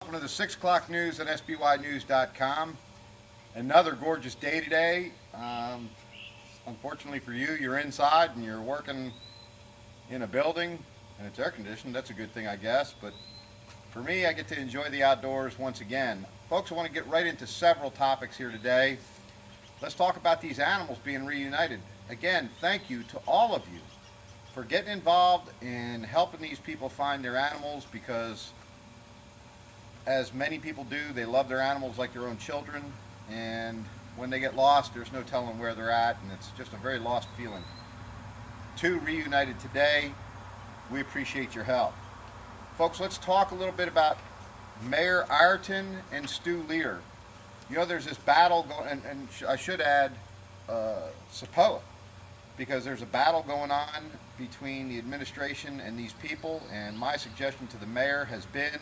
Welcome to the 6 o'clock news on SBYnews.com. Another gorgeous day today. Unfortunately for you, you're inside and you're working in a building and it's air conditioned. That's a good thing, I guess. But for me, I get to enjoy the outdoors once again. Folks, I want to get right into several topics here today. Let's talk about these animals being reunited. Again, thank you to all of you for getting involved in helping these people find their animals because as many people do, they love their animals like their own children, and when they get lost, there's no telling where they're at, and it's just a very lost feeling. Two reunited today. We appreciate your help. Folks, let's talk a little bit about Mayor Ireton and Stu Leader. You know, there's this battle going, and I should add SAPOA, because there's a battle going on between the administration and these people, and my suggestion to the mayor has been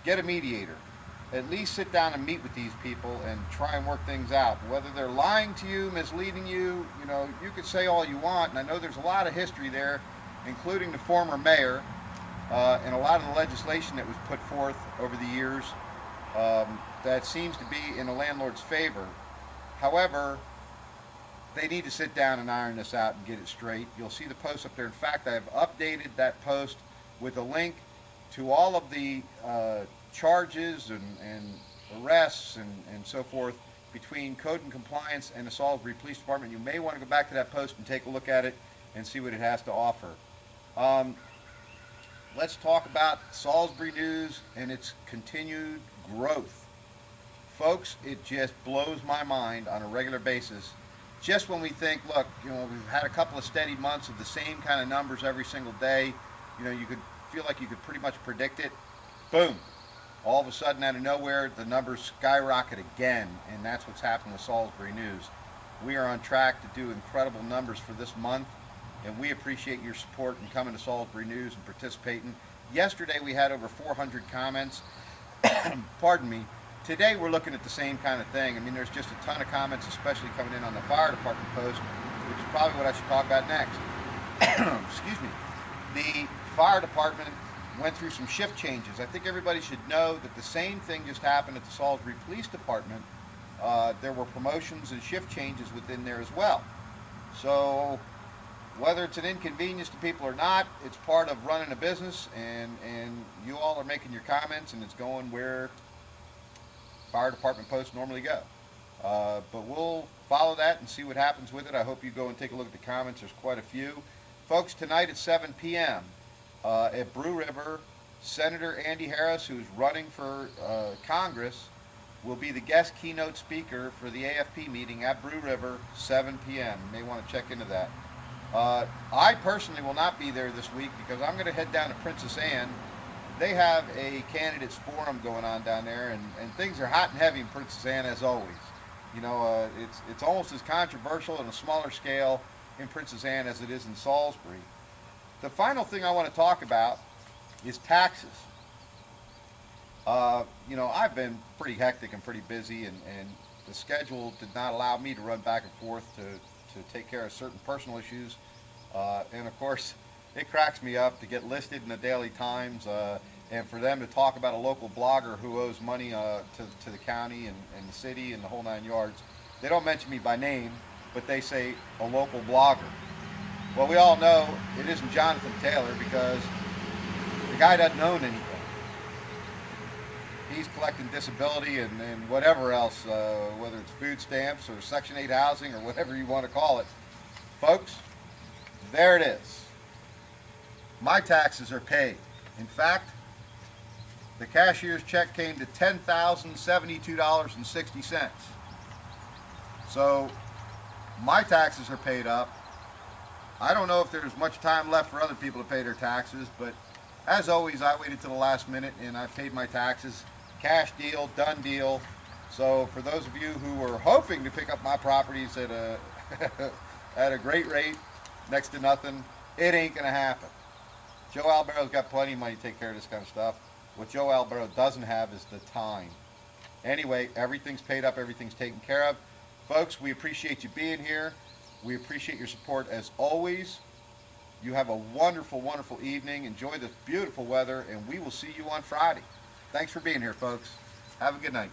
get a mediator. At least sit down and meet with these people and try and work things out. Whether they're lying to you, misleading you, you know, you could say all you want, and I know there's a lot of history there, including the former mayor, and a lot of the legislation that was put forth over the years that seems to be in the landlord's favor. However, they need to sit down and iron this out and get it straight. You'll see the post up there. In fact, I've updated that post with a link to all of the charges and arrests and so forth between code and compliance and the Salisbury Police Department. You may want to go back to that post and take a look at it and see what it has to offer. Let's talk about Salisbury News and its continued growth. Folks, it just blows my mind on a regular basis. Just when we think, look, you know, we've had a couple of steady months of the same kind of numbers every single day, you know, you could feel like you could pretty much predict it. Boom. All of a sudden, out of nowhere, the numbers skyrocket again, and that's what's happened with Salisbury News. We are on track to do incredible numbers for this month, and we appreciate your support in coming to Salisbury News and participating. Yesterday, we had over 400 comments. Pardon me. Today, we're looking at the same kind of thing. I mean, there's just a ton of comments, especially coming in on the fire department post, which is probably what I should talk about next. Excuse me. The fire department went through some shift changes. I think everybody should know that the same thing just happened at the Salisbury Police Department. There were promotions and shift changes within there as well. So whether it's an inconvenience to people or not, it's part of running a business, and you all are making your comments, and it's going where fire department posts normally go. But we'll follow that and see what happens with it. I hope you go and take a look at the comments. There's quite a few. Folks, tonight at 7 p.m. At Brew River, Senator Andy Harris, who's running for Congress, will be the guest keynote speaker for the AFP meeting at Brew River, 7 p.m. You may want to check into that. I personally will not be there this week because I'm going to head down to Princess Anne. They have a candidates forum going on down there, and things are hot and heavy in Princess Anne as always. You know, it's almost as controversial on a smaller scale in Princess Anne as it is in Salisbury. The final thing I want to talk about is taxes. You know, I've been pretty hectic and pretty busy, and the schedule did not allow me to run back and forth to take care of certain personal issues. And of course, it cracks me up to get listed in the Daily Times and for them to talk about a local blogger who owes money to the county and the city and the whole 9 yards. They don't mention me by name, but they say a local blogger. Well, we all know it isn't Jonathan Taylor because the guy doesn't own anything. He's collecting disability and whatever else, whether it's food stamps or Section 8 housing or whatever you want to call it. Folks, there it is. My taxes are paid. In fact, the cashier's check came to $10,072.60. So my taxes are paid up. I don't know if there's much time left for other people to pay their taxes, but as always, I waited till the last minute and I paid my taxes. Cash deal, done deal. So for those of you who were hoping to pick up my properties at a at a great rate, next to nothing, it ain't gonna happen. Joe Albero's got plenty of money to take care of this kind of stuff. What Joe Albero doesn't have is the time. Anyway, everything's paid up, everything's taken care of. Folks, we appreciate you being here. We appreciate your support as always. You have a wonderful, wonderful evening. Enjoy this beautiful weather, and we will see you on Friday. Thanks for being here, folks. Have a good night.